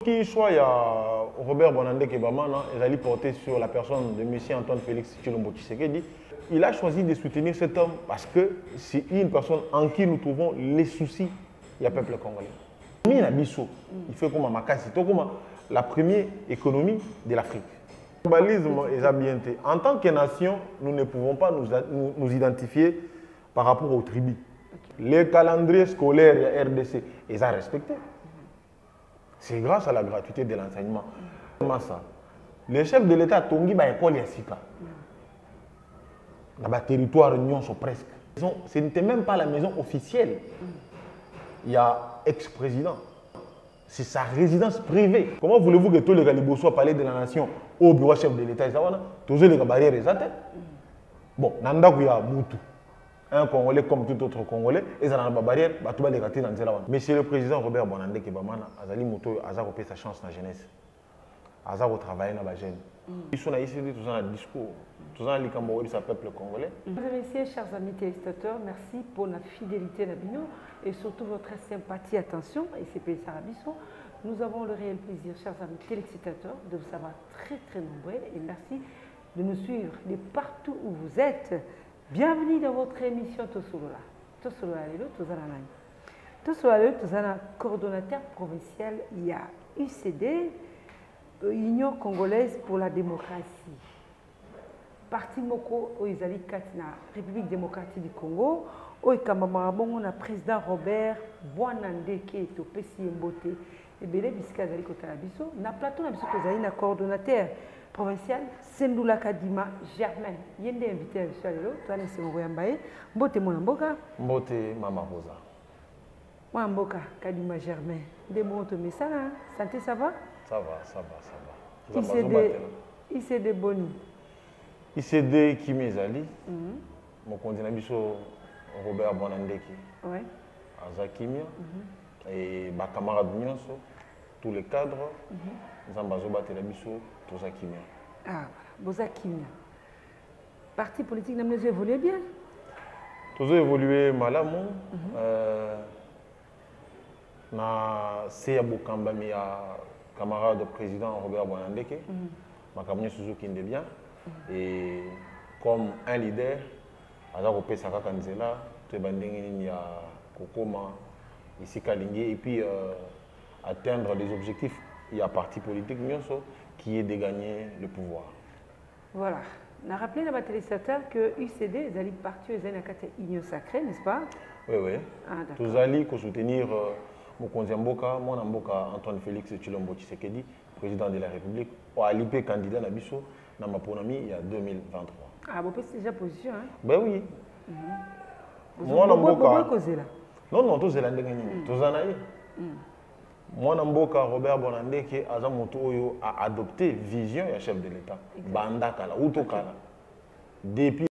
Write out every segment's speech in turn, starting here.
Qui soit il y a Robert Bonandé Kebamana, il allait porter sur la personne de M. Antoine Félix Tshilombo Tshisekedi. Il a choisi de soutenir cet homme parce que c'est une personne en qui nous trouvons les soucis du peuple congolais. Il fait comme Makassi, comme la première économie de l'Afrique. Le globalisme est bien. En tant que nation, nous ne pouvons pas nous identifier par rapport aux tribus. Les calendriers scolaires de la RDC, ils ont respecté. C'est grâce à la gratuité de l'enseignement. Le chef de l'État a tongi ba école ya sika. Dans le territoire nyonso presque. Ce n'était même pas la maison officielle. Il y a ex-président. C'est sa résidence privée. Comment voulez-vous que tous les Galibos soient parlé de la nation au bureau chef de l'État? Tous les barrières exactes. Bon, Nanda y a Moutou. Un Congolais comme tout autre Congolais, et ça n'a pas de barrière, Monsieur le Président Robert Bonandé Kebamana, Azali Mouto, Azar a sa chance dans la jeunesse. Azar a travaillé dans la jeune. Ils sont ici, tous un discours, tous un likambo du peuple congolais. Messieurs, chers amis téléspectateurs, merci pour la fidélité d'Abino et surtout votre sympathie, attention, et c'est pays Sarabisso. Nous avons le réel plaisir, chers amis téléspectateurs, de vous savoir très nombreux et merci de nous suivre de partout où vous êtes. Bienvenue dans votre émission Tosolola. Tosolola, Tosolola, coordonnateur provincial, il y a UCD, Union congolaise pour la démocratie. Parti Moko, Oizali Katina, République démocratique du Congo, Oikamamaramon, on a président Robert Boinandé qui est au PCI Mbote, et Belé Biskazali Kotalabiso, na plateau Nabiso Kozali, na coordonnateur provincial, Sendoula Kadima Germain. Yende invité à Chalelo, toi les Sengoyambaye, Mbote Monamboka. Mbote Mama Rosa. Moi Mboka, Kadima Germain. Des mots de message, santé ça va? Ça va. ICD Boni. ICD Kimezali. Mon candidat biso Robert Bonandeki. Ouais. Azakimia. Et ma camarade Nyonso, tous les cadres. Zambazo Batelabiso, Tozakimia. Ah, Bozakimia. Parti politique n'a pas évolué bien? Tous évolué malamon. Na Seya Bokamba, mais camarade président Robert Bonandeke, ma camarade Suzuki bien. Et comme un leader, Azar Opé Saka Kanzela, Tebandengini ya Kokoma, ici Kalingé, et puis atteindre les objectifs. Il y a un parti politique qui est de gagner le pouvoir. Voilà. On a rappelé dans ma téléspectateur que UCD, ils allaient partir aux Union sacrée, n'est-ce pas? Oui. Tous allaient soutenir Mokonzi Mboka, mon Mboka Antoine Félix Tshilombo Tshisekedi, président de la République, pour aller candidat à Bisso dans ma Ponami il y a 2023. Ah, vous avez déjà position, hein? Ben oui. Moi, Mboka. Non, tous les Landais, tous anaïs. Moi, Mboka Robert Bonandé qui a adopté vision et chef de l'État. Banda Kala, Outokala. Depuis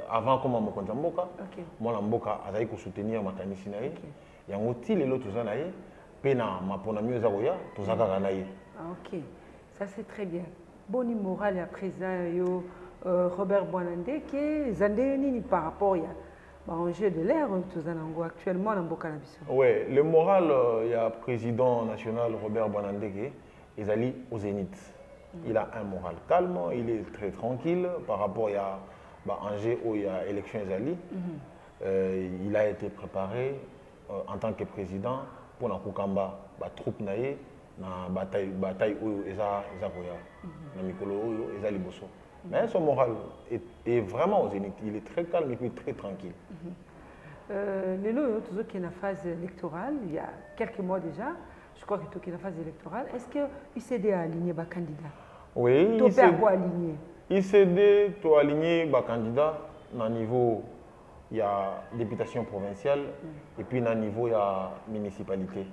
avant comme Mokonzi Mboka, moi Mboka a soutenir ma canisinaï. Il y a un outil les autres anaïs. Pena ma ponami ozagoya, tous anaïs. Ok, ça c'est très bien. Boni moral à présent Robert Bonandé qui est zandéni par rapport à enjeu de l'air actuellement dans Bokanabiso. Oui, le moral, il y a le président national Robert Bonandé qui est allé au Zénith. Il a un moral calme, il est très tranquille par rapport à enjeu où il y a élection il a été préparé en tant que président pour la Koukamba, la troupe naïe, la bataille où il y a la Mikolo où il y a Liboso. Mais son moral est vraiment au zénith. Il est très calme et puis très tranquille. Nous, toujours qui est en phase électorale, il y a quelques mois déjà, je crois que tout qui est en phase électorale, est-ce que l'ICD a aligné les candidats? Oui, l'ICD a aligné. l'ICD a aligné les candidats au niveau il y a députation provinciale et puis au niveau il y a municipalité.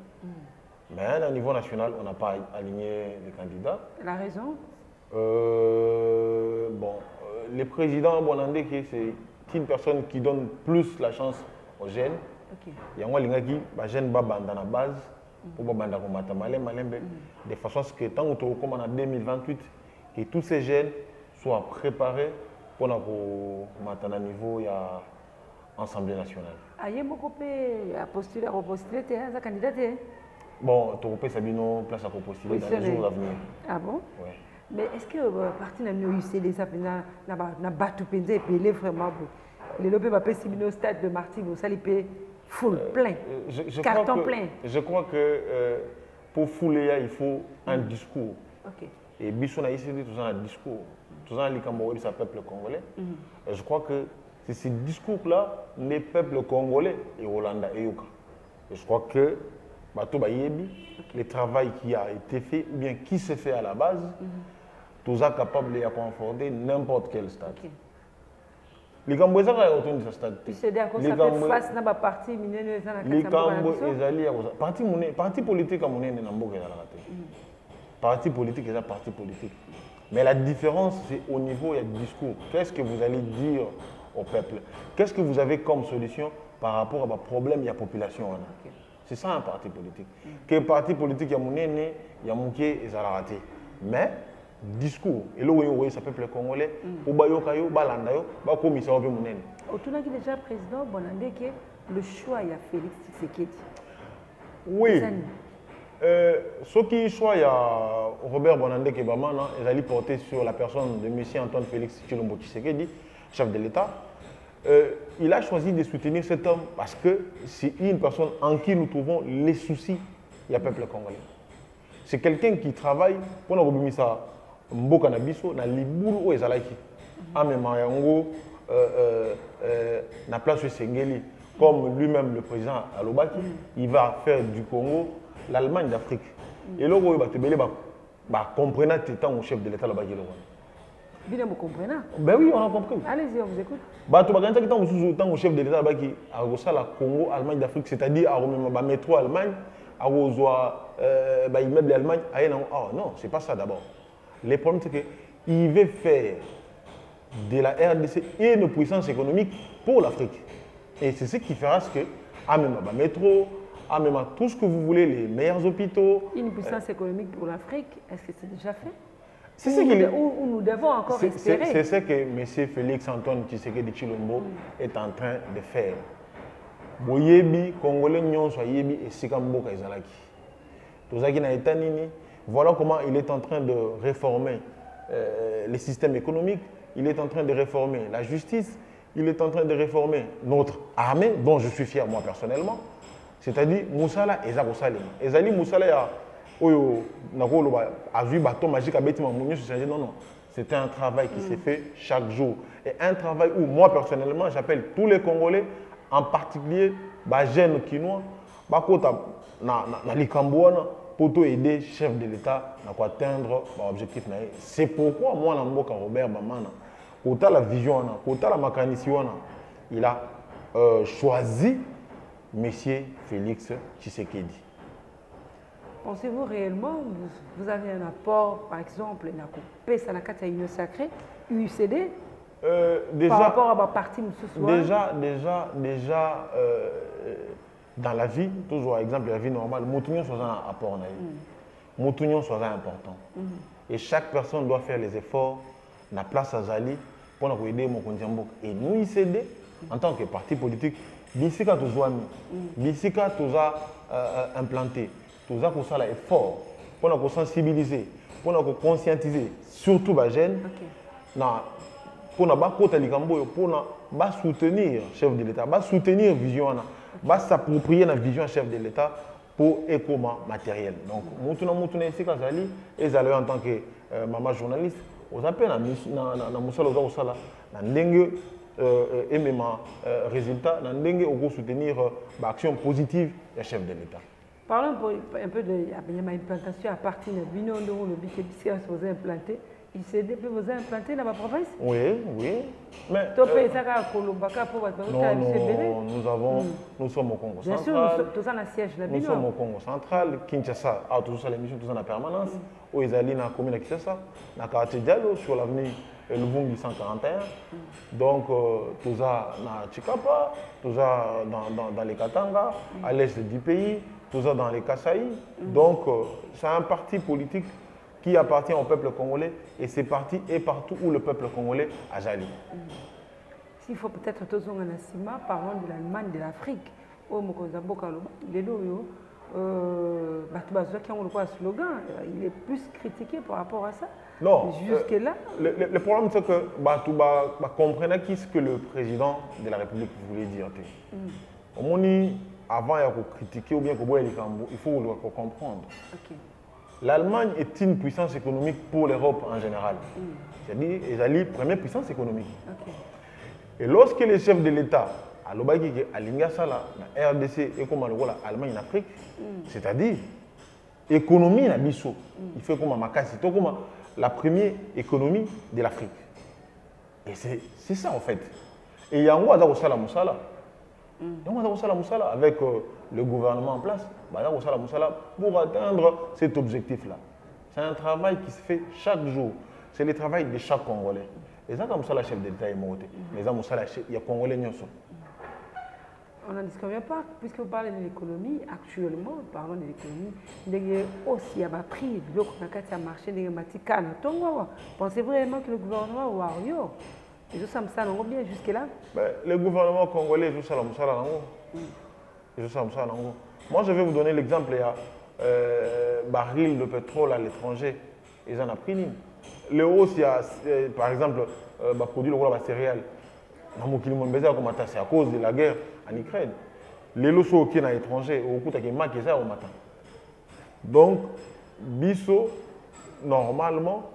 Mais au niveau national, on n'a pas aligné les candidats. La raison? Le président Bonandé, c'est une personne qui donne plus la chance aux jeunes. Il y a un jeune qui dans la base pour de façon à ce que tant que comme en 2028, que tous ces jeunes soient préparés pour le niveau de l'Assemblée nationale. Il y a beaucoup de postulés à candidat. Bon, tu repères Sabino, place à postuler dans les jours à venir. Ah bon? Ouais. Mais est-ce que parti n'a mieux UCD ça n'a battu penser et payé vraiment beau? Les lobes va payer Sabino au stade de Martine, ça les paye full, plein, carton plein. Je crois que pour fouler, il faut un discours. Ok. Et Bissou a ici tout ça un discours. Tout ça, les Cambodgiens, c'est le peuple congolais. Et je crois que c'est ce discours-là, les peuples congolais et Hollande et Yoka. Et je crois que le travail qui a été fait, ou bien qui s'est fait à la base, tout ça capable de conforter n'importe quel stade. Okay. Les Cambodgiens ont retourné de ce stade. C'est d'accord, ça fait face à la partie mineure. Les Cambodgiens, parti politique à mon avis, parti politique est un parti politique. Mais la différence, c'est au niveau du discours. Qu'est-ce que vous allez dire au peuple? Qu'est-ce que vous avez comme solution par rapport à vos problèmes de la population? Okay. C'est ça un parti politique. Que parti politique, il y a mon aîné, il y a mon pied et ça l'a raté. Mais, discours, et là où ça peuple congolais, au Bayokayo, Balandayo, Bakomisa, mon aîné. Autour de déjà président, Bonandé, que le choix, il y a Félix Tshisekedi. Oui. Ce qui choix, il y a Robert Bonandé Kebama, ils allaient porter sur la personne de M. Antoine Félix Tshilombo Tshisekedi, chef de l'État. Il a choisi de soutenir cet homme parce que c'est une personne en qui nous trouvons les soucis du peuple congolais. C'est quelqu'un qui travaille pour nous remettre ça mboka na biso na libulu o ezalaki amema yango na place Sengeli comme lui-même le président alobaki il va faire du Congo l'Allemagne d'Afrique et là où batebele ba comprendre tant au chef de l'État alobaki le bien vous comprenez? Ben oui, on a compris. Allez-y, on vous écoute. Bah, tu vas gagner tant au chef de l'État qui a reçu la Congo, Allemagne d'Afrique, c'est-à-dire à métro Allemagne, à immeuble d'Allemagne. Oh non, c'est pas ça d'abord. Le problème, c'est qu'il veut faire de la RDC une puissance économique pour l'Afrique. Et c'est ce qui fera ce que, à même à métro, à même à tout ce que vous voulez, les meilleurs hôpitaux. Une puissance économique pour l'Afrique, est-ce que c'est déjà fait? C'est ce qu'il est. Où nous devons encore espérer. C'est ce que M. Félix Antoine Tshisekedi Tshilombo est en train de faire. Boyebi, Congolais, Nyon, Soyebi et Sikambo Kaizalaki. Tout ça qui n'a été nini. Voilà comment il est en train de réformer les systèmes économiques, il est en train de réformer la justice, il est en train de réformer notre armée, dont je suis fier moi personnellement. C'est-à-dire Moussala et Zako Salim. Ezali Moussala a vu bateau magique à bâtiment. Non, non. C'est un travail qui s'est fait chaque jour. Et un travail où moi personnellement, j'appelle tous les Congolais, en particulier les jeunes Kinois, pour aider le chef de l'État à atteindre l'objectif. C'est pourquoi moi, Robert Bamana, quand la vision, quand la mécanicien, il a choisi M. Félix Tshisekedi. Pensez-vous réellement, vous avez un apport, par exemple, dans la Union sacrée, UCD, par rapport à ma partie déjà, dans la vie, toujours exemple, la vie normale, Moutunion soit un apport. Moutunion soit important. Et chaque personne doit faire les efforts, la place à Zali, pour nous aider mon Kondiambo. Et nous, UCD, en tant que parti politique, Bissika tous a implanté. Tout ça pour ça l'effort, pour nous sensibiliser, pour nous conscientiser, surtout les jeunes, pour nous soutenir le chef de l'État, soutenir la vision, s'approprier la vision du chef de l'État pour l'économie matériel. Donc, nous ici quand ils allaient en tant que maman journaliste, on appelle dans Moussala et même résultat, on soutenir l'action positive du chef de l'État. Parlons un peu de l'implantation à partir de Bino, le BTBC a été implanté. Il s'est implanté dans ma province? Oui. Mais, non, nous sommes au Congo central. Bien sûr, nous sommes dans le siège de la Bino. Nous sommes au Congo central, Kinshasa, tout ça, l'émission, tout ça en permanence. Où ils allaient dans la commune de Kinshasa, dans le quartier Diallo, sur l'avenue Luvungi 141. Donc, tout ça dans Chikapa, tout ça dans les Katanga, à l'est du pays. Tout ça dans les Kasaï. Donc, c'est un parti politique qui appartient au peuple congolais et ce parti est partout où le peuple congolais a jali. S'il faut peut-être tous en Assima, parlons de l'Allemagne de l'Afrique. slogan, il est plus critiqué par rapport à ça. Non. Jusque-là. Le problème, c'est que comprenez ce que le président de la République voulait dire. Au moins, avant de critiquer ou bien il faut le comprendre. Okay. L'Allemagne est une puissance économique pour l'Europe en général. C'est-à-dire, elle est la première puissance économique. Okay. Et lorsque les chefs de l'État, à l'Ingasala, la RDC et comme l'Allemagne en Afrique, c'est-à-dire, économie na biso, il fait comme Makassi, comme la première économie de l'Afrique. Et c'est ça en fait. Et il y a un avec le gouvernement en place, pour atteindre cet objectif-là. C'est un travail qui se fait chaque jour. C'est le travail de chaque Congolais. Et ça, comme ça, la chef d'État est monté. Mais ça, il y a Congolais. On n'en disconvient pas, puisque vous parlez de l'économie, actuellement, parlons de l'économie, il y a aussi un prix, il y a un marché, il y a un pensez vraiment que le gouvernement va avoir et ça me semble bien jusque-là? Le gouvernement congolais, moi, je vais vous donner l'exemple, il y a baril de pétrole à l'étranger, ils en ont pris. Le haut, il y a, par exemple, produit le céréales. C'est à cause de la guerre en Ukraine. Les lots qui sont à l'étranger, au coup, au matin. Donc, biso, normalement,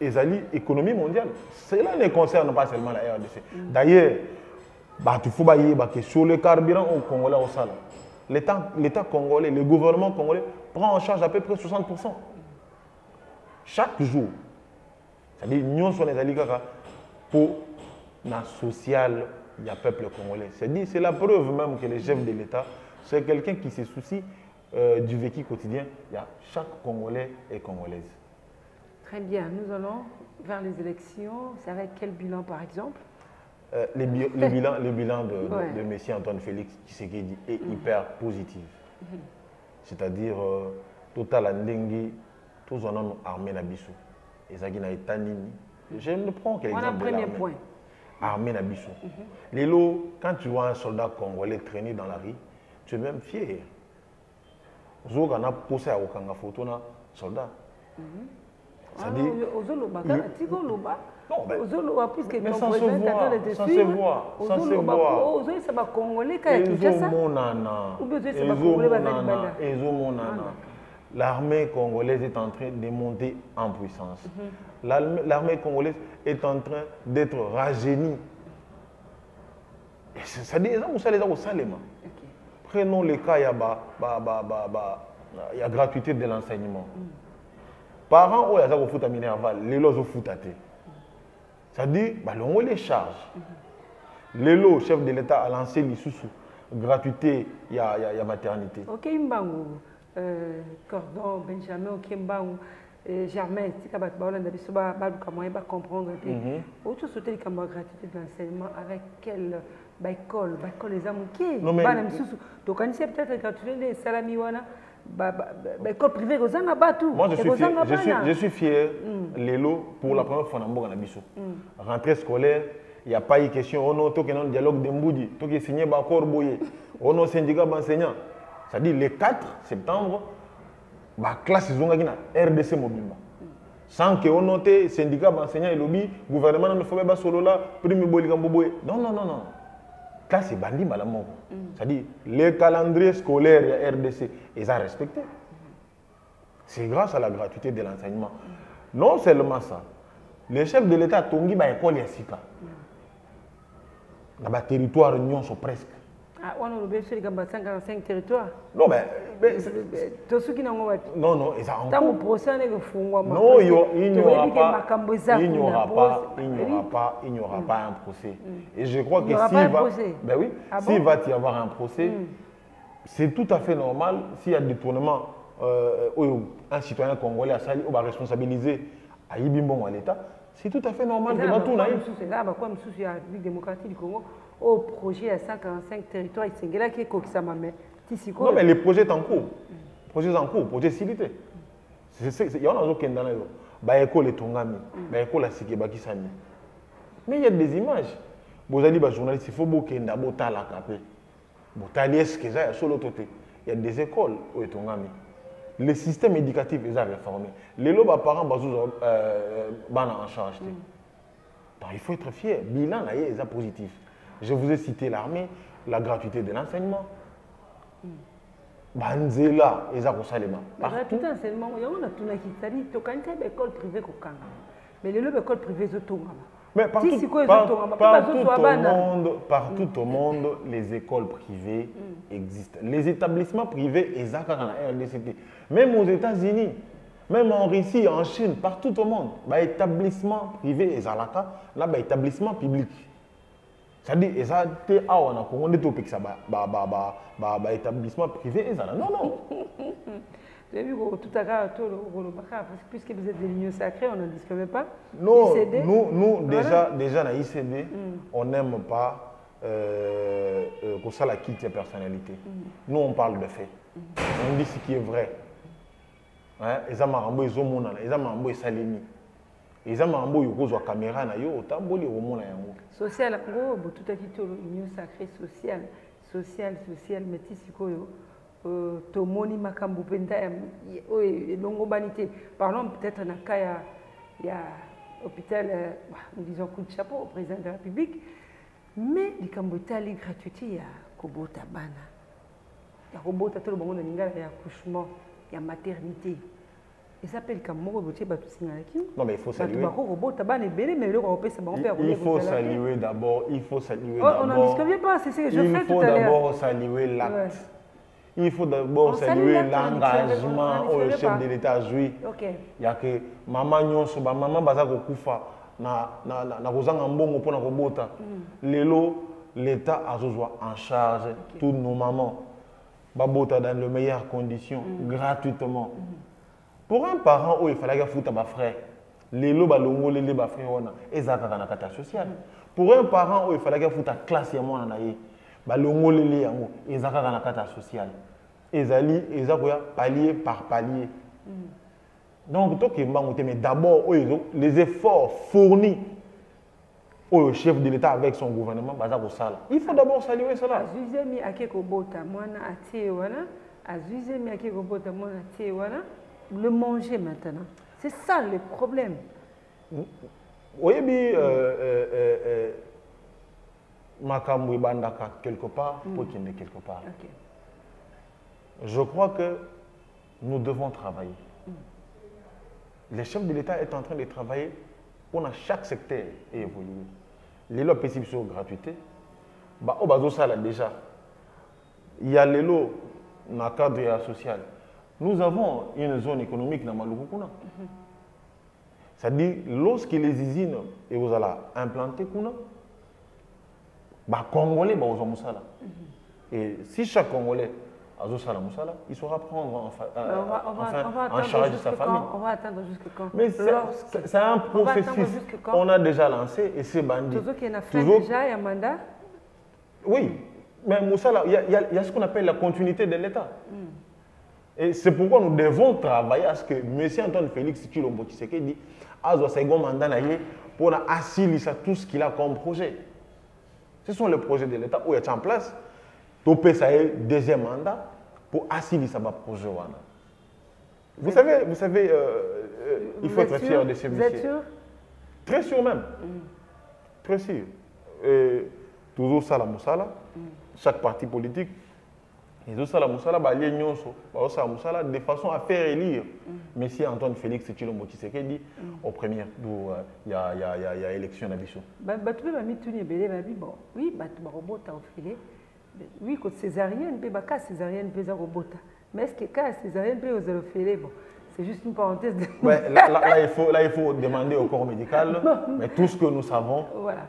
ils ont l'économie mondiale. Cela ne concerne pas seulement la RDC. D'ailleurs, il faut que sur le carburant au Congolais, l'État congolais, le gouvernement congolais prend en charge à peu près 60%. Chaque jour. C'est-à-dire, nous sommes les alliés pour la sociale, il y a peuple congolais. C'est la preuve même que le chef de l'État, c'est quelqu'un qui se soucie du vécu quotidien. Il y a chaque Congolais et Congolaise. Très bien. Nous allons vers les élections. C'est avec quel bilan, par exemple? Le bilan de M. Antoine Félix Tshisekedi est hyper positif. C'est-à-dire, total Ndengi, tous en ont armé la bissou. Et ça qui n'a été nini. Je ne prends qu'un exemple de l'armée. Point. Armée na bissou. Lélo, quand tu vois un soldat congolais traîner dans la rue, tu es même fier. Zoga na posé à Okanga photo na soldat. Ça dit. Non, mais sans se voir, sans se voir, sans se voir. L'armée congolaise est en train de monter en puissance. L'armée congolaise est en train d'être rajeunie. Ça dit, prenons le cas, il y a gratuité de l'enseignement. Parents, il y a foot à Minerval, les lots au foot à thé. Ça dit, on les charge. Les lots, chef de l'État a lancé les sous-sous. Gratuité, il y a maternité. Ok, Cordon, Benjamin, Okembaou, Germain, si tu vas comprendre. Autre chose, c'est la gratuité de l'enseignement avec quelle école les amouqués. Donc, on sait peut-être gratuité des salamiwana. École privée, moi je suis fier, Lélo, pour la première fois dans le Nabiso. Rentrée scolaire, il n'y a pas eu question, on a un dialogue de Mboudi, on a signé Bakor Boye, on a un syndicat d'enseignants. C'est-à-dire le 4 septembre, la classe est RDC mobile. Sans que on note syndicat d'enseignants et lobby, gouvernement ne fait pas solo là, prime Boli Gamboboye. Non. Classe est bandit malamon. C'est-à-dire le calendrier scolaire et RDC, ils ont respecté. C'est grâce à la gratuité de l'enseignement. Non seulement ça, les chefs de l'État Tongi ba école Yassika. Dans le territoire union sont presque. On a oublié sur les 55 territoires. Non, mais. Non, ils ont encore. Non, il n'y aura pas un procès. Et je crois que s'il va y avoir un procès, c'est tout à fait normal s'il y a détournement, un citoyen congolais va responsabiliser à Yibimbon à l'État. C'est tout à fait normal que tout n'aille. C'est là pourquoi je suis à la République démocratique du Congo. Au projet à 145 territoires, il y a qui est non, mais les projets sont en cours. Projets en cours, projets civités. Il y en a d'autres qui sont dans l'école de Tongami, l'école de Sikebaki Sani. Mais il y a des images. Vous avez dit, journaliste, il faut que vous ayez la capé. Vous avez dit, est-ce que ça sur l'autre côté. il y a des écoles où est Tongami. Le système éducatif est réformé. Les parents sont en charge. Donc il faut être fier. Bilan est positif. Je vous ai cité l'armée, la gratuité de l'enseignement. Banzela, ils ont salima. La gratuité de l'enseignement, il y a une école privée. Mais les écoles privées sont mais partout au monde, les écoles privées existent. Les établissements privés, ils ont RDCT. Même aux États-Unis, même en Russie, en Chine, partout au monde, les établissements privés, ils ont là, les établissements publics. C'est-à-dire, ils ont des établissements privés, ils ont non, non. Vous avez vu tout à l'heure, puisque vous êtes de l'Union sacrée, on n'en discute pas. Non, ICD, nous déjà dans l'ICD, on n'aime pas que ça la quitte la personnalité. Nous, on parle de faits. On dit ce qui est vrai. Ils ont marambou, ils ont mon ils ont marambou, ils salimi. Ils ont marambou, ils ont caméra, ils ont tamboli, ils ont social, tout à quitté l'Union sacrée sociale, mais ici, tomoni makambo penda longo banité. Parlons peut-être dans le cas il y a hôpital, nous disons coup de chapeau au président de la République, mais les cambotali gratuité il y a kobota bana, il y a kobota tout le monde il y a accouchement, il y a maternité. Il s'appelle Kamoro Botier Batoussina. Non mais il faut saluer. Il faut saluer d'abord, il faut saluer d'abord. On n'en discute pas, c'est ce que je fais tout à l'heure. Il faut d'abord saluer l'acte. Il faut d'abord saluer l'engagement où le chef de l'État a joué. Il y a que maman nyonso, maman bazako kufa na kozanga mbongo pona kobota. Lelo l'État a en charge toutes nos mamans. Babota dans les meilleures conditions, gratuitement. Pour un parent où il fallait que foutre ma frère, lelo balongo lele ba frère ona ezaka na kata social. Pour un parent où il fallait que foutre classe ya mwana na ye, balongo lele yango ezaka na kata social. Ezali ezakoya palier par palier. Donc mais d'abord les efforts fournis au chef de l'État avec son gouvernement, il faut d'abord saluer cela. Le manger maintenant. C'est ça le problème. Oui, Makamou Bandaka quelque part, pour qu'il n'est quelque part. Je crois que nous devons travailler. Le chef de l'État est en train de travailler pour chaque secteur et évoluer. Les lots possibles sur gratuité. Déjà, il y a les lots dans le cadre social. Nous avons une zone économique dans Maloukouna. C'est-à-dire, lorsque les usines et vous allez implanter Kuna, les Congolais vont Moussala. Et si chaque Congolais a Moussala, il saura prendre en charge sa famille. On va attendre jusqu'à quand? Mais c'est un processus qu'on a déjà lancé et c'est bandit. Toujours qu'il y a déjà un mandat? Oui, mais Moussala, il y a ce qu'on appelle la continuité de l'État. Et c'est pourquoi nous devons travailler à ce que M. Antoine Félix Tshilombo Tshisekedi a un second mandat pour assurer tout ce qu'il a comme projet. Ce sont les projets de l'État où il y a en place. Topé ça est deuxième mandat pour assurer ce projet. Vous savez, il faut être fier de ce monsieur. Vous êtes sûr? Très sûr même. Très sûr. Et toujours ça la Moussala, chaque parti politique. Et tout ça, la Moussala, de façon à faire élire M. Antoine Félix Tshilombo Tshisekedi au premier où il y a élection d'addition. Oui, quand césarienne, mais est-ce que quand césarienne, c'est juste une parenthèse. Ouais, là, il faut demander au corps médical, mais tout ce que nous savons,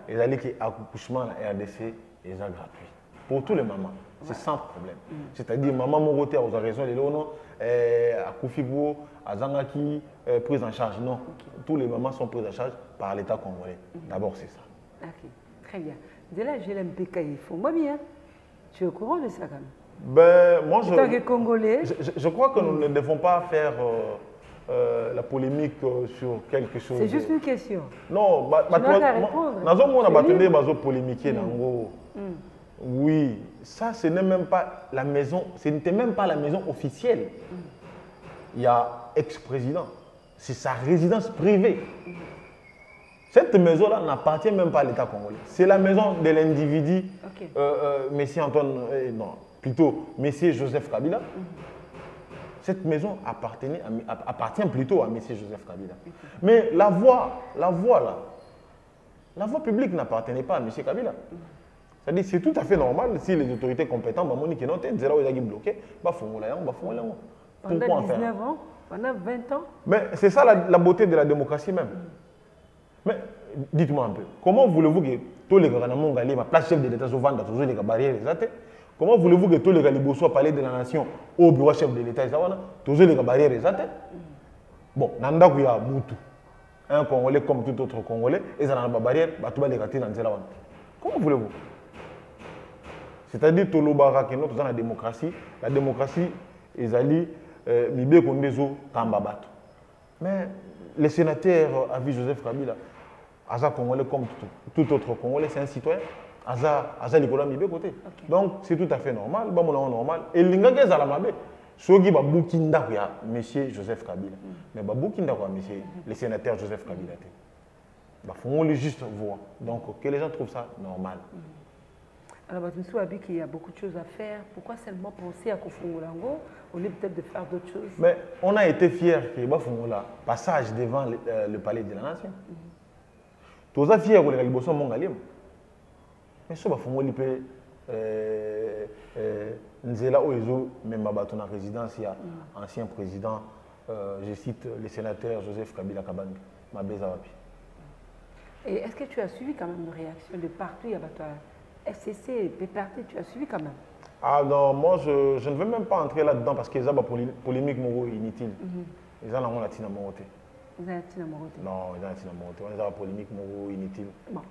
l'accouchement à la RDC est gratuit. Pour tous les mamans. C'est sans problème. C'est-à-dire, maman Moroté a raison, les lots, à Koufibou, à Zangaki, prise en charge. Non, tous les mamans sont prises en charge par l'État congolais. D'abord, c'est ça. Ok, très bien. Dès là, j'ai l'MPK, il faut moi bien. Tu es au courant de ça quand même? Ben, moi, en tant que Congolais. Je crois que nous ne devons pas faire la polémique sur quelque chose. C'est juste une question. Non, tu n'as qu'à répondre. Nous avons polémiqué. Oui, ça, ce n'est même pas la maison, ce n'était même pas la maison officielle. Il y a ex-président. C'est sa résidence privée. Cette maison-là n'appartient même pas à l'État congolais. C'est la maison de l'individu, Messie Antoine, non, plutôt Messie Joseph Kabila. Cette maison appartient plutôt à Messie Joseph Kabila. Mais la voie publique n'appartenait pas à Messie Kabila. C'est-à-dire c'est tout à fait normal si les autorités compétentes, bloqué, pendant 19 ans, pendant 20 ans. Mais c'est ça la beauté de la démocratie même. Mais dites-moi un peu, comment voulez-vous que tous les gens, ma place chef de l'État, souvent dans les barrières, comment voulez-vous que tous les gens soient parler de la nation au bureau chef de l'État, toujours les barrières, bon, Nanda Kouya Moutou, un Congolais comme tout autre Congolais, et ça n'a pas de barrière, comment voulez-vous? C'est-à-dire que nous la démocratie ils allaient mibé kondezo kambabato. Mais le sénateur Avi Joseph Kabila, Aza Congolais comme tout autre Congolais, c'est un citoyen. Aza Nicolas mibé côté. Donc c'est tout à fait normal, normal. Et l'ingage à la mabe, sogi ba bukinda ya monsieur Joseph Kabila. Mais ba bukinda quoi monsieur le sénateur Joseph Kabila. Bah faut le juste voir. Donc que les gens trouvent ça normal. Alors, je me suis dit qu'il y a beaucoup de choses à faire. Pourquoi seulement penser à Kofungolango? On est peut-être de faire d'autres choses. Mais on a été fiers que Bafungola, passage devant le palais de la nation. Tous les fiers que les Galibois sont mongalim. Mais ce Bafungola peut Nzela Oezo, même Mabato na résidence, il y a ancien président, je cite le sénateur Joseph Kabila Kabandu, Mabeza Wapi. Et est-ce que tu as suivi quand même une réaction de partout? Il y a FCC, PPRT, tu as suivi quand même? Ah non, moi je ne veux même pas entrer là-dedans parce que ça va polémique inutile. Ils ont la tina moroté. Ils ont la tina moroté. Non, ils ont la tina moroté. Ils ont la polémique inutile. Bon,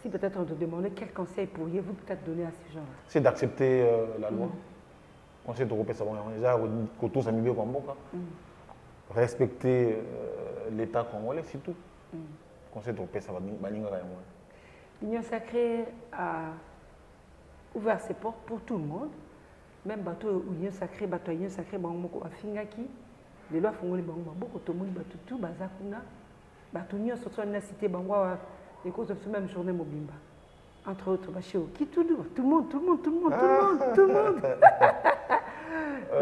si peut-être on te demandait quel conseil pourriez-vous peut-être donner à ces gens-là? C'est d'accepter la loi. Conseil européen, ça va déjà que ça m'y comme bon. Respecter l'État congolais, c'est tout. Conseil européen, ça va baninga. L'Union sacrée a ouvert ses portes pour tout le monde. Même bateau Union sacrée, bateau Union sacrée, bango afingaki. Les lois font les bango beaucoup tout le monde bateau tout bazakuna. Bateau Union surtout na cité bango les causes de ce même journée mobimba. Entre autres bachio qui tout le monde.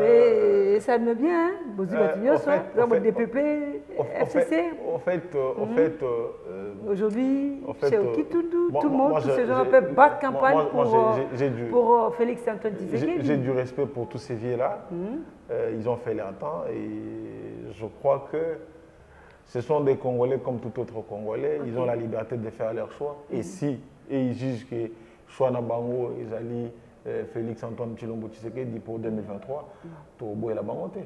Et ça me bien, Bozi Batignon, le DPP, FCC. Aujourd'hui, chez Okitoudou, tout le monde, tous ces gens peuvent battre campagne pour Félix Antoine Tshisekedi. J'ai du respect pour tous ces vieux-là. Ils ont fait leur temps et je crois que ce sont des Congolais comme tout autre Congolais. Ils ont la liberté de faire leur choix. Et si ils jugent que choix Nabango, ils allaient Félix Antoine Tshilombo Tshisekedi pour 2023, Tobo et la Bangote.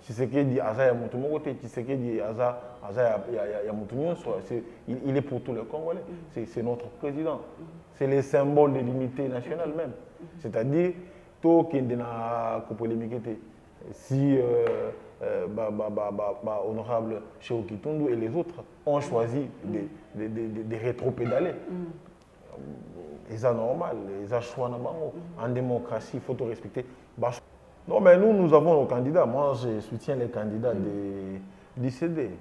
Tshisekedi, Aza Yamutumogote, Tshisekedi, Aza Yamutunyon, il est pour tous les Congolais. C'est notre président. C'est le symbole de l'unité nationale même. C'est-à-dire, tout qui est dans la polémique, si honorable Cheikh Kitundu et les autres ont choisi de rétropédaler. C'est normal, c'est choix en démocratie, il faut tout respecter. Non, mais nous avons nos candidats. Moi, je soutiens les candidats d'ICD.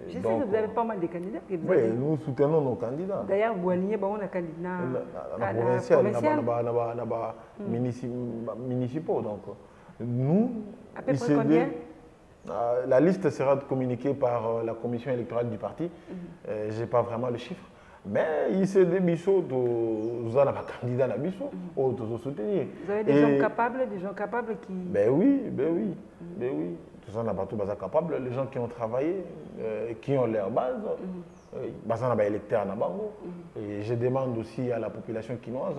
Je sais que vous avez pas mal de candidats. Oui, nous soutenons nos candidats. D'ailleurs, vous alignez un candidat municipaux. Donc, nous, à peu près combien? La liste sera communiquée par la commission électorale du parti. Je n'ai pas vraiment le chiffre. Mais il s'est des bichot, vous avez un candidat à bichot, vous soutenir. Vous avez des gens capables qui. Ben oui. Tout ça, on n'a pas tout capable. Les gens qui ont travaillé, qui ont leur base, on a des électeurs à Bango. Et je demande aussi à la population quinoise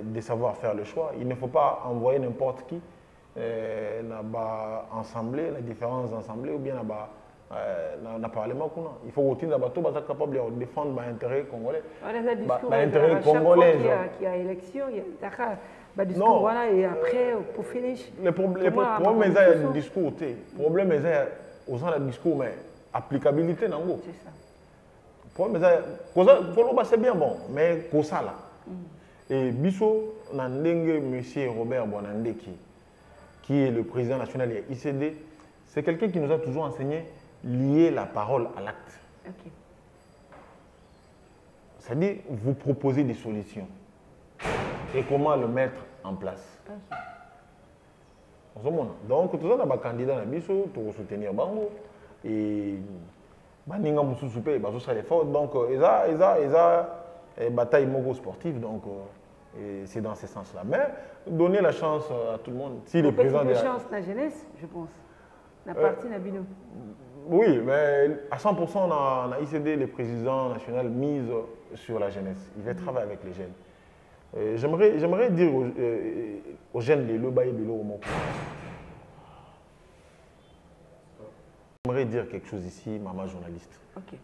de savoir faire le choix. Il ne faut pas envoyer n'importe qui dans les différents assemblées ou bien dans le Parlement. Il faut aussi être capable de défendre l'intérêt congolais. L'intérêt congolais. Il y a élection, il y a discours, voilà, et après, pour finir. Le problème, c'est qu'il y a un discours. Le problème, c'est qu'il y a un discours, mais applicabilité, non. C'est ça. Le problème, c'est que c'est bien bon, mais c'est ça là. Et Bisso, Nandenge, monsieur Robert Bonandeki, qui est le président national de l'ICD, c'est quelqu'un qui nous a toujours enseigné lier la parole à l'acte. Ok. C'est-à-dire, vous proposez des solutions et comment le mettre en place. Okay. Donc, tout ça, on a un candidat à Bisso, pour soutenir Bango. Et Baninga Moussousoupé, ça les forts. Donc, ils ont bataille sportive. Donc, c'est dans ce sens-là. Mais donner la chance à tout le monde. Si le président de la chance à la jeunesse, je pense. La partie Nabino. Oui, mais à 100%, on a ICD, le président national, mise sur la jeunesse. Il va travailler avec les jeunes. J'aimerais dire aux jeunes de l'Obaï de l'Oromoko. J'aimerais dire quelque chose ici, maman journaliste. Okay.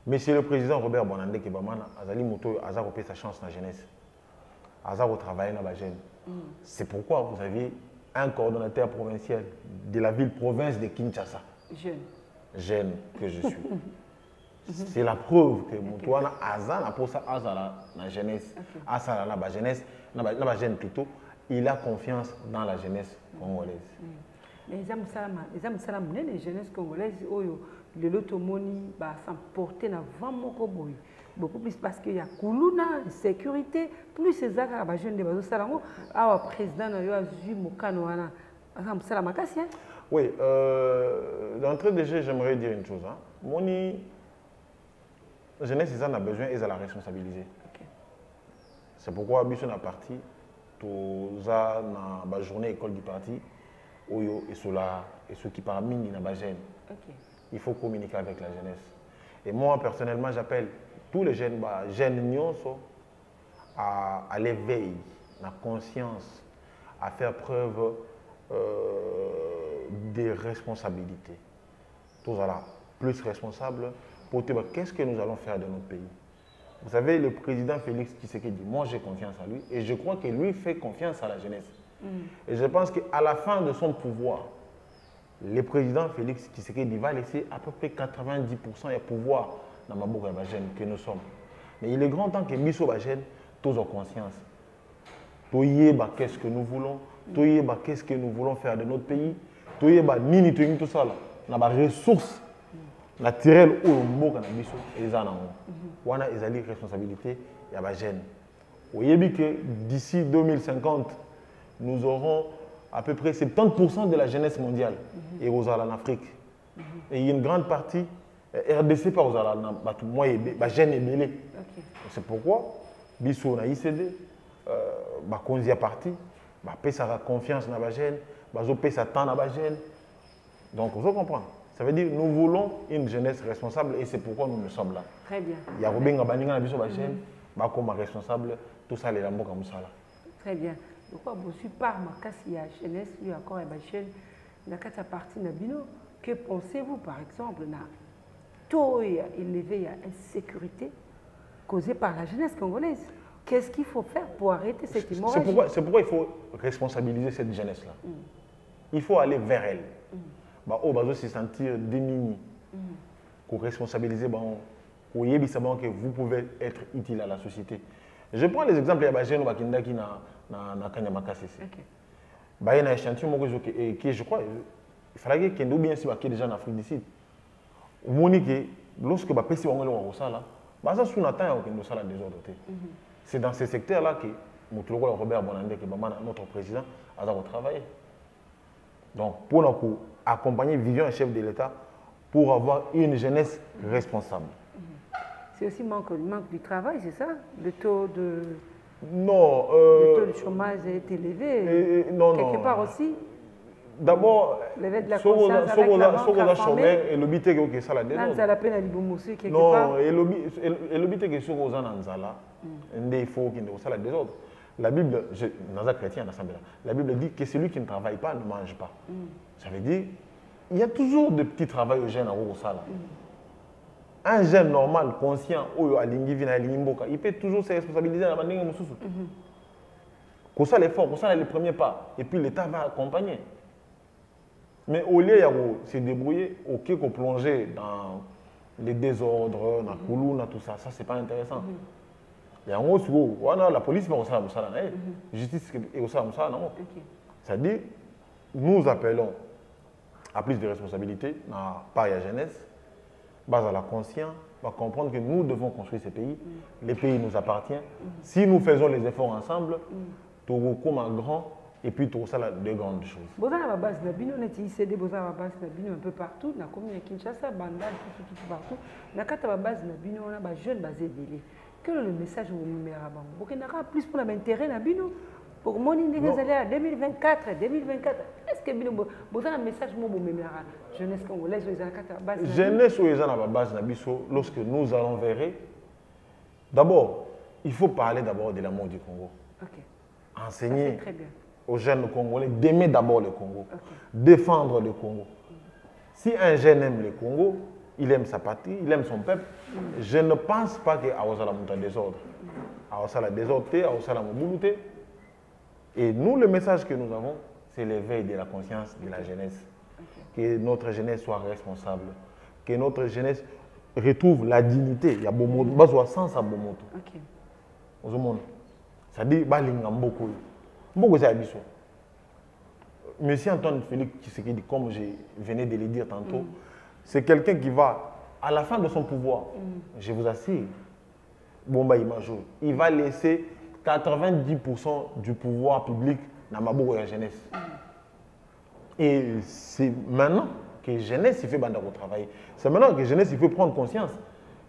Monsieur le président Robert Bonandé Kebamana, Azali Moto, Azar sa chance dans la jeunesse. Azar au travail dans la jeune. C'est pourquoi vous avez un coordonnateur provincial de la ville-province de Kinshasa. Jeune. Jeune que je suis. C'est la preuve que Moutouana Azar pour ça Azar la jeunesse. Azar la jeunesse, la jeune plutôt, il a confiance dans la jeunesse congolaise. Les hommes salam, les jeunesses congolaises, le lotomoni s'emporter dans le beaucoup plus parce qu'il y a Koulouna, sécurité, plus ces actes à jeunes de Bazo Salango, à président a vu Mokanoana. Oui, d'entrée de jeu, j'aimerais dire une chose. Moni, la jeunesse, ils en ont besoin et ils ont la responsabiliser. Okay. C'est pourquoi Bisson a parti, tout ça, dans la journée école du parti, Oyo et cela, et ceux qui parlent mine dans la jeune. Il faut communiquer avec la jeunesse. Et moi, personnellement, j'appelle tous les jeunes, jeunes à l'éveil, à la conscience, à faire preuve de responsabilité. Tous là, plus responsables pour dire qu'est-ce que nous allons faire de notre pays. Vous savez, le président Félix Tshisekedi, moi j'ai confiance en lui et je crois que lui fait confiance à la jeunesse. Et je pense qu'à la fin de son pouvoir, le président Félix Tshisekedi va laisser à peu près 90% de pouvoir dans ma boucle de jeunes que nous sommes. Mais il est grand temps que Misso Bajène, tous en conscience. Qu'est-ce que nous voulons, qu'est-ce que nous voulons faire de notre pays, tout ça, dans les ressources naturelles où on a Misso et les gens ont des responsabilités, il y a des jeunes. Vous voyez que d'ici 2050, nous aurons à peu près 70% de la jeunesse mondiale et aux en Afrique. Et il y a une grande partie, RDC par aux moi, jeunes et mêlés. C'est pourquoi, Bissou na ICD, Konzi a parti, ça a confiance dans la jeune, ça temps dans la jeune. Donc, vous comprenez. Ça veut dire que nous voulons une jeunesse responsable et c'est pourquoi nous sommes là. Très bien. Il y a Robin Gabaninga na Bissou jeune, comme responsable, tout ça les lambeaux comme ça là. Très bien. Pourquoi je suis par ma casse, il y a jeunesse, il y a encore une jeune, il y a quatre parties Nabino. Que pensez-vous par exemple na taux élevé à insécurité causée par la jeunesse congolaise? Qu'est-ce qu'il faut faire pour arrêter cette hémorragie? C'est pourquoi il faut responsabiliser cette jeunesse-là. Il faut aller vers elle. On va se sentir démunis. Pour responsabiliser, pour que vous pouvez être utile à la société. Je prends les exemples, il y a des jeunes qui na Kanyamakasi. Il y a un échantillon que je crois, il fallait qu'il y ait bien si déjà en Afrique du Sud. Lorsque les PC ont été là, c'est dans ces secteurs-là que Robert Bonandé, notre président, a travaillé. Donc, pour nous accompagner vision un chef de l'État pour avoir une jeunesse responsable. C'est aussi manque du travail, c'est ça? Le taux de... Non. Le taux de chômage est élevé. Quelque part aussi. D'abord, chômage et le bité que ça la non, et le bité que sur aux ananzala, il faut qu'il ne soit la désordre. La Bible, dans un chrétien, la Bible dit que celui qui ne travaille pas ne mange pas. Ça veut dire, il y a toujours de petits travails aux jeunes à Rosala. Un jeune normal, conscient, il peut toujours se responsabiliser dans la manière dont il ça l'effort, pour ça le premier pas. Et puis l'État va accompagner. Mais au lieu de se débrouiller, ok, qu'on plonger dans les désordres, dans la couloune, tout ça, ça c'est pas intéressant. Et en gros, la police va au la justice est au salaire. C'est-à-dire, nous appelons à plus de responsabilités par la jeunesse, base à la conscience, va comprendre que nous devons construire ces pays. Les pays nous appartiennent. Si nous faisons les efforts ensemble, tout comme un grand, et puis tout ça, de grandes choses. Vous avez la base de Nabino, on a ICD, vous avez la base de Nabino un peu partout, on a commune à Kinshasa, Bandal, tout partout. On a la base de Nabino, on a des jeunes basés délai. Quel est le message que vous me mettez à Bambo? Vous avez plus pour l'intérêt Nabino? Pour mon indiqué, vous allez à 2024. Est-ce que vous avez un message que vous me mettez à jeunesse congolaise ou les base de jeunesse ou les base de Nabino, lorsque nous allons verrer, d'abord, il faut parler d'abord de l'amour du Congo. Enseigner aux jeunes Congolais d'aimer d'abord le Congo, défendre le Congo. Si un jeune aime le Congo, il aime sa patrie, il aime son peuple, je ne pense pas qu'il y a un désordre. Il y a un désordre, il y a un désordre. Et nous, le message que nous avons, c'est l'éveil de la conscience de la jeunesse. Que notre jeunesse soit responsable, que notre jeunesse retrouve la dignité. Il y a beaucoup de sens à Bomoto. C'est-à-dire, beaucoup de choses. Monsieur Antoine Félix Tshisekedi, comme je venais de le dire tantôt, c'est quelqu'un qui va, à la fin de son pouvoir, je vous assure, il va laisser 90% du pouvoir public dans la jeunesse. Et c'est maintenant que la jeunesse fait travailler. C'est maintenant que la jeunesse fait prendre conscience.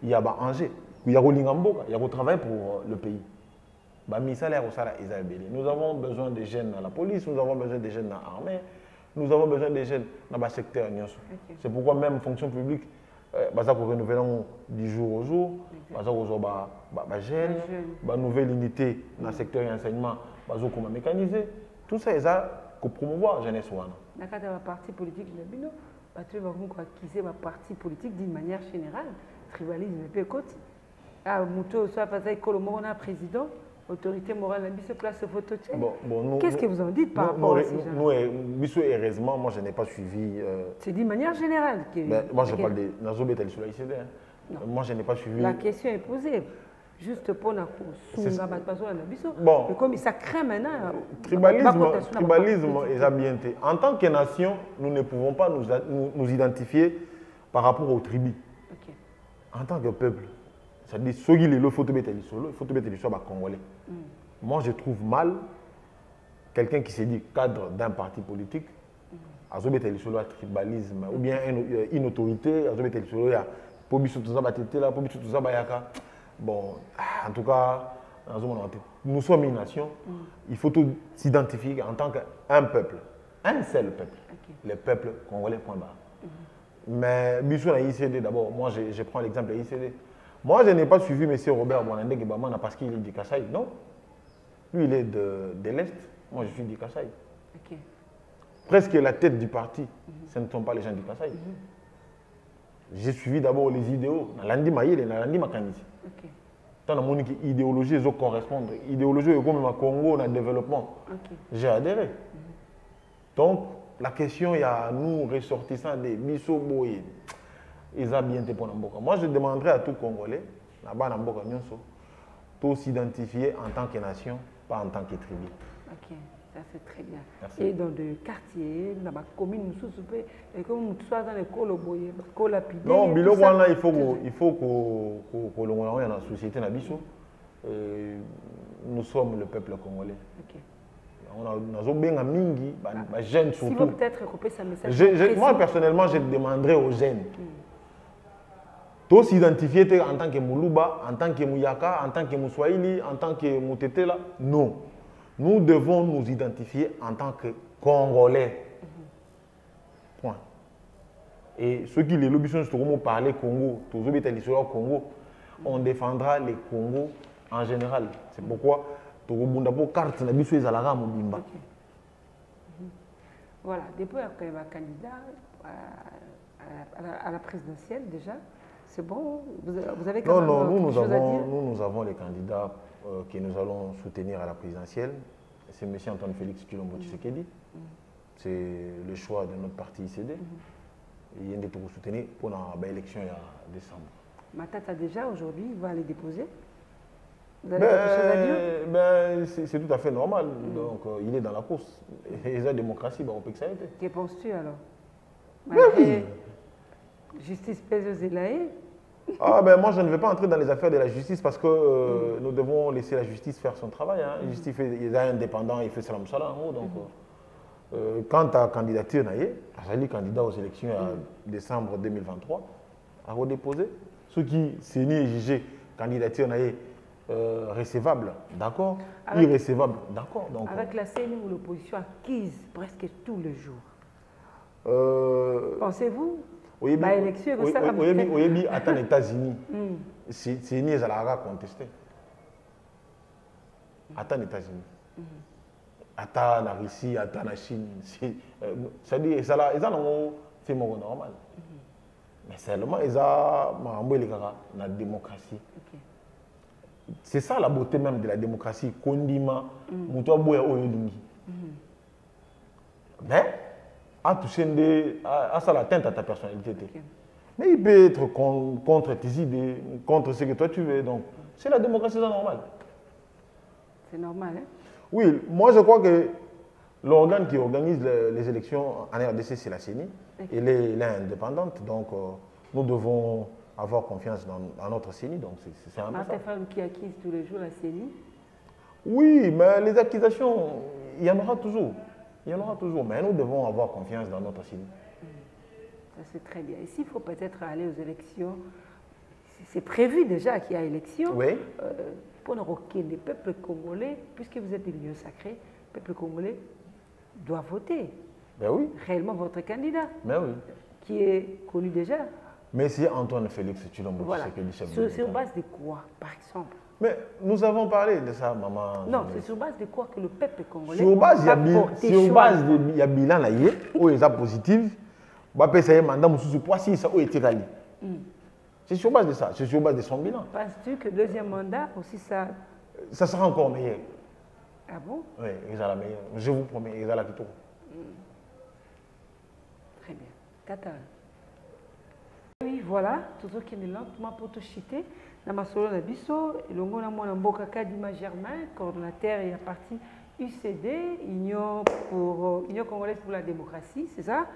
Il y a un enjeu, il y a un travail pour le pays. Nous avons besoin de jeunes dans la police, nous avons besoin de jeunes dans l'armée, nous avons besoin de jeunes dans le secteur. C'est pourquoi même fonction publique, nous renouvelons du jour au jour, nous avons une nouvelle unité dans le secteur de l'enseignement, nous avons mécanisé. Tout ça, c'est pour promouvoir la jeunesse. Dans le parti politique, tu vas acquiser le parti politique d'une manière générale, tribalisme et puis côté. Mouto, soit parce que le président. Autorité morale, la place photo. Qu'est-ce que vous en dites par rapport à ces gens? Nous, heureusement, moi je n'ai pas suivi. C'est d'une manière générale. Moi je parle de Nazobé sur l'ICD. Moi je n'ai pas suivi. La question est posée. Juste pour la course. Bon. Comme ça craint maintenant. Tribalisme est bien été. En tant que nation, nous ne pouvons pas nous identifier par rapport aux tribus. En tant que peuple. C'est-à-dire, ceux qui le faut mettre les Congolais. Moi, je trouve mal quelqu'un qui se dit cadre d'un parti politique, à tribalisme, ou bien une autorité, à bon, en tout cas, nous sommes une nation, il faut s'identifier en tant qu'un peuple, un seul peuple, le peuple congolais, point barre. Mais, d'abord, moi je prends l'exemple de l'ICD. Moi, je n'ai pas suivi M. Robert Bonandé Gebamana parce qu'il est du Kasaï. Non. Lui, il est de l'Est. Moi, je suis du Kasaï. Presque la tête du parti, ce ne sont pas les gens du Kasaï. J'ai suivi d'abord les idéaux. Nalandi Maïle et Nalandi Makanisi. Tant que l'idéologie, ils correspondent. L'idéologie est comme le Congo, dans le développement. J'ai adhéré. Donc, la question, il y a nous, ressortissants des Bissoboye. Ils ont bien été pour Namboka. Moi, je demanderais à tout Congolais, là-bas, Namboka, de s'identifier en tant que nation, pas en tant que tribu. Ok, ça c'est très bien. Merci. Et dans le quartier, dans la commune, comme tu sois dans l'école, l'école lapidée. Non, il faut que l'on ait dans la société, nous sommes le peuple congolais. Ok. On a bien mingi, jeunes surtout. Si vous peut-être couper ce message. Moi, personnellement, je demanderais aux jeunes. Tous s'identifier en tant que Moulouba, en tant que Mouyaka, en tant que Mouswahili, en tant que Moutetela. Non. Nous devons nous identifier en tant que Congolais. Point. Et ceux qui les lobbies sont parler Congo, tous les Congo, on défendra les Congos en général. C'est pourquoi carte na biso ezalaka mobimba. Voilà, depuis qu'il y a un candidat à la présidentielle déjà, c'est bon, vous avez quand même quelque chose à dire? Nous avons les candidats que nous allons soutenir à la présidentielle. C'est M. Antoine Félix Tshisekedi. C'est le choix de notre parti ICD. Il y a des soutenir pour l'élection en décembre. Matata déjà aujourd'hui, il va aller déposer? Vous avez quelque chose à dire? C'est tout à fait normal. Donc, il est dans la course. Et la démocratie, on peut que ça a été. Que penses-tu alors? Oui. Justice pèse aux élaïs. Moi, je ne vais pas entrer dans les affaires de la justice parce que nous devons laisser la justice faire son travail. Hein. La justice est indépendant, il fait salam salam. Donc, quant à la candidature, j'ai candidat aux élections en décembre 2023, à redéposer. Ceux qui s'est jugé candidature recevable, d'accord. Irrecevable, d'accord. Avec la CNI ou l'opposition acquise presque tous les jours. Pensez-vous? Oui, attends, les États-Unis, c'est ni à contester. Attends, les États-Unis. Attends, la Russie, attends, la Chine. C'est-à-dire, c'est normal. Mais seulement, ils ont la démocratie. C'est ça la beauté même de la démocratie. Kondima, mais, à toucher à ça l'atteinte à ta personnalité. Mais il peut être contre tes idées, contre ce que toi tu veux. Donc, c'est la démocratie, c'est normal. C'est normal, hein? Oui, moi je crois que l'organe qui organise les élections en RDC, c'est la CENI. Elle est indépendante, donc nous devons avoir confiance dans notre CENI. Donc, c'est un peu ça. Femme qui accuse tous les jours la CENI? Oui, mais les accusations, il y en aura toujours. Il y en aura toujours, mais nous devons avoir confiance dans notre CENI. Ça, c'est très bien. Ici, il faut peut-être aller aux élections. C'est prévu déjà qu'il y a élection. Oui. Pour ne roquer les peuples congolais, puisque vous êtes des lieux sacrés, le peuple congolais doit voter. Ben oui. Réellement votre candidat. Ben oui. Qui est connu déjà. Mais c'est Antoine Félix Tshilombo voilà. qui est le chef de l'État. Sur base de quoi, par exemple? Mais nous avons parlé de ça, maman. Non, c'est sur base de quoi que le peuple congolais. Sur base, il y a bilan là, où il est positif. On peut essayer mandat monsieur Poissi ça où était allé. C'est sur base de ça, c'est sur base de son bilan. Penses-tu que le deuxième mandat aussi ça. Ça sera encore meilleur. Ah bon? Oui, il sera meilleur. Je vous promets, il sera là tout. Très bien. Qatar. Oui, voilà, toujours qui est lentement pour te chiter. Dans ma solo na biso, longo na mwana mboka Kadima Germain, coordonnateur et à parti UCD, Union congolaise pour la démocratie, c'est ça?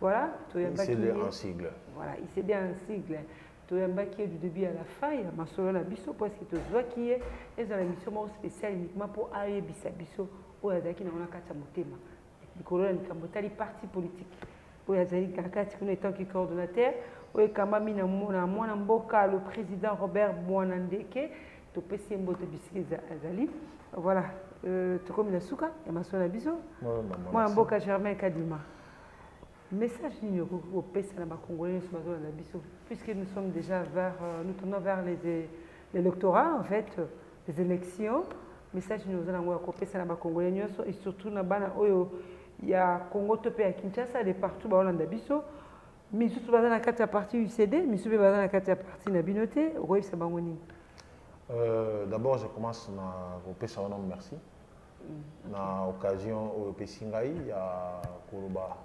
Voilà. ICD en sigle. Voilà, ICD en sigle. Toyamba qui est du début à la fin, il y a ma solo na biso, parce que tu vois qui est dans la mission spéciale uniquement pour aller bisa biso, où il y a qui n'a pas de motema. Le colonel Kambotali, parti politique. Où il y a des qui sont étant coordonnateur. Oui, Kamami na mwana mboka le président Robert Mwanandeke, to pesi mbote bisiki azali. Voilà, to comme la souka, ya masona biso. Mwana mboka Germain Kadima. Message ni au pesi na ba congolais sur la biso, puisque nous sommes déjà nous tournons vers l'électorat en fait, les élections. Message ni aux anango ko pesi na ba congolais et surtout na bana oyo ya Congo to pe ya Kinshasa de partout ba Holanda biso. Mais surtout dans la carte à partie UCD, mais surtout dans la carte à partie Nabinoté, Roy Sabangoni. D'abord, je commence au Pessonom, merci. Na occasion au Pessingaï, à Kourouba,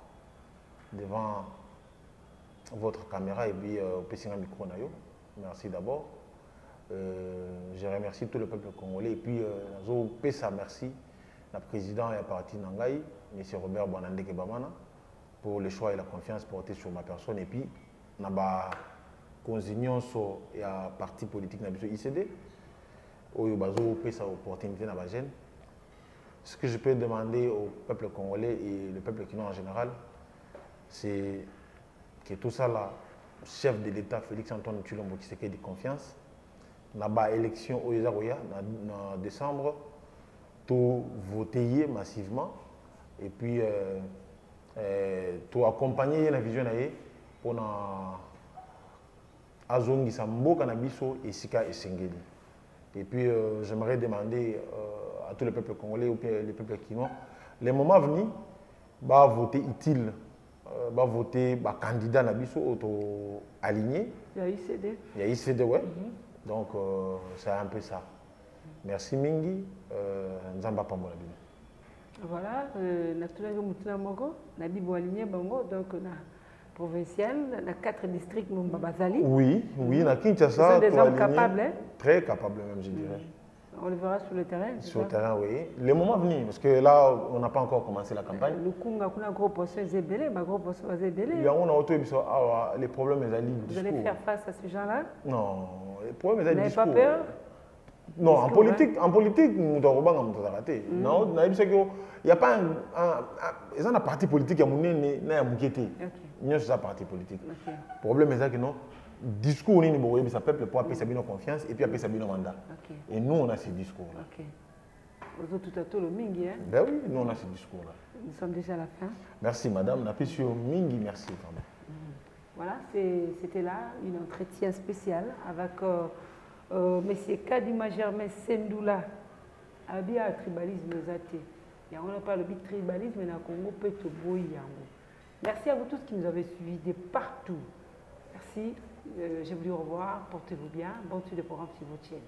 devant votre caméra et puis au Pessinga micro nayo. Merci d'abord. Je remercie tout le peuple congolais et puis au Pessa merci le président et la partie Nangaï, M. Robert Mwanandeke Bamana, pour le choix et la confiance portée sur ma personne. Et puis, nous avons consigné sur le parti politique de l'ICD, où il y a une opportunité dans la gêne. Ce que je peux demander au peuple congolais et le peuple kino en général, c'est que tout ça, là, chef de l'État, Félix Antoine Tshilombo Tshisekedi de confiance, dans l'élection au en décembre, tout voter massivement. Et puis, pour accompagner la vision pour azongi samboka na biso et sika et sengeli. Et puis j'aimerais demander à tout le peuple congolais ou le peuple kino, les moments venus, va voter utile, va voter candidat na biso auto aligné. Il y a ICD. Il y a ICD, ouais. Donc c'est un peu ça. Merci mingi, nzamba pambola bino. Voilà, donc na provincial, na 4 districts Mbabazali. Oui, oui, na Kinshasa. Ce sont des hommes capables, hein? Très capables même, je dirais. On le verra sur le terrain. Sur le terrain, oui. Le moment venu, parce que là, on n'a pas encore commencé la campagne. Le Kunga, on a un gros poisson zébélé, ma gros poisson zébélé. Il y a un autre les problèmes, les alliés. Vous allez faire face à ce genre-là? Non, les problèmes, les alliés. Vous n'avez pas peur? Non, en politique, nous devons rater. Non, il n'y a pas un parti politique qui a mouqueté. Il y a un parti politique. Le problème est que non, discours, ça peuple pour appeler sa confiance et puis appeler sa mandat. Et nous, on a ces discours-là. Vous autres, tout à tout le Mingi, hein? Ben oui, nous, on a ces discours-là. Nous sommes déjà à la fin. Merci, madame. On a sur Mingi, merci. Vraiment. Voilà, c'était là un entretien spécial avec M. Kadima Germain Sendoula, habillé tribalisme zate. Et on n'a pas le big tribalisme, mais on Congo peut te Merci à vous tous qui nous avez suivis de partout. Merci, je vous dis au revoir, portez-vous bien, bonne suite de programme sur votre chaîne.